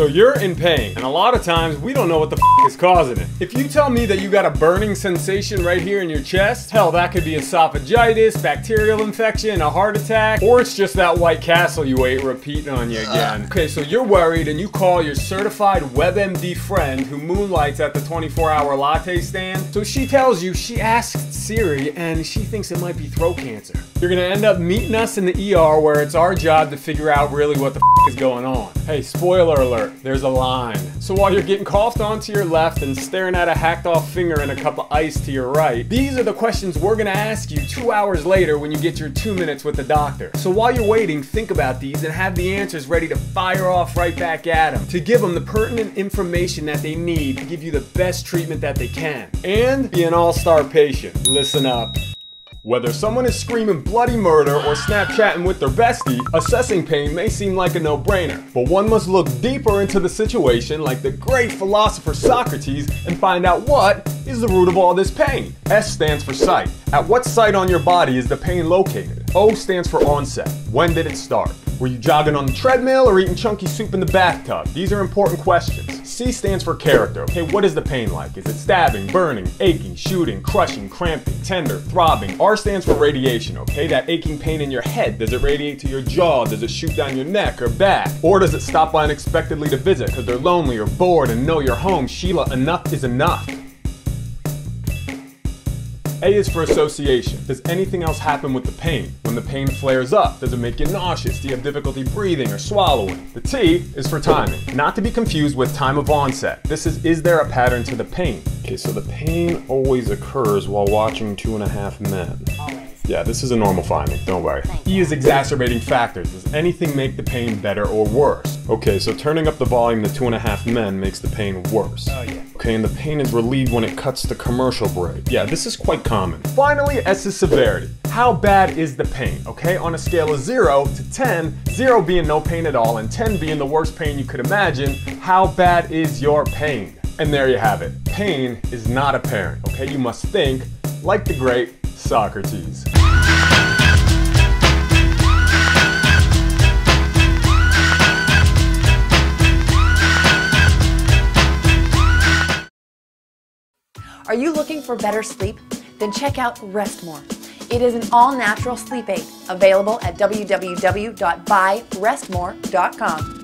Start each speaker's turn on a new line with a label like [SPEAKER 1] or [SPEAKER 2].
[SPEAKER 1] So you're in pain, and a lot of times we don't know what the is causing it. If you tell me that you got a burning sensation right here in your chest, hell, that could be esophagitis, bacterial infection, a heart attack, or it's just that White Castle you ate repeating on you again. Okay, so you're worried and you call your certified WebMD friend who moonlights at the 24-hour latte stand. So she tells you she asked Siri and she thinks it might be throat cancer. You're gonna end up meeting us in the ER where it's our job to figure out really what the is going on. Hey, spoiler alert, there's a line. So while you're getting coughed on to your left and staring at a hacked off finger and a cup of ice to your right, these are the questions we're gonna ask you 2 hours later when you get your 2 minutes with the doctor. So while you're waiting, think about these and have the answers ready to fire off right back at them, to give them the pertinent information that they need to give you the best treatment that they can. And be an all-star patient. Listen up. Whether someone is screaming bloody murder or Snapchatting with their bestie, assessing pain may seem like a no-brainer. But one must look deeper into the situation like the great philosopher Socrates and find out what is the root of all this pain. S stands for sight. At what site on your body is the pain located? O stands for onset. When did it start? Were you jogging on the treadmill or eating chunky soup in the bathtub? These are important questions. C stands for character. Okay, what is the pain like? Is it stabbing, burning, aching, shooting, crushing, cramping, tender, throbbing? R stands for radiation. Okay, that aching pain in your head. Does it radiate to your jaw? Does it shoot down your neck or back? Or does it stop by unexpectedly to visit because they're lonely or bored and know you're home? Sheila, enough is enough. A is for association. Does anything else happen with the pain? When the pain flares up, does it make you nauseous? Do you have difficulty breathing or swallowing? The T is for timing. Not to be confused with time of onset. This is there a pattern to the pain? Okay, so the pain always occurs while watching 2.5 Men.
[SPEAKER 2] Always.
[SPEAKER 1] Yeah, this is a normal finding, don't worry. E is exacerbating factors. Does anything make the pain better or worse? Okay, so turning up the volume to 2.5 Men makes the pain worse.
[SPEAKER 2] Oh yeah.
[SPEAKER 1] Okay, and the pain is relieved when it cuts the commercial break. Yeah, this is quite common. Finally, S is severity. How bad is the pain? Okay, on a scale of 0 to 10, 0 being no pain at all and 10 being the worst pain you could imagine, how bad is your pain? And there you have it. Pain is not apparent, okay? You must think like the great Socrates.
[SPEAKER 3] Are you looking for better sleep? Then check out Rest More. It is an all-natural sleep aid available at www.buyrestmore.com.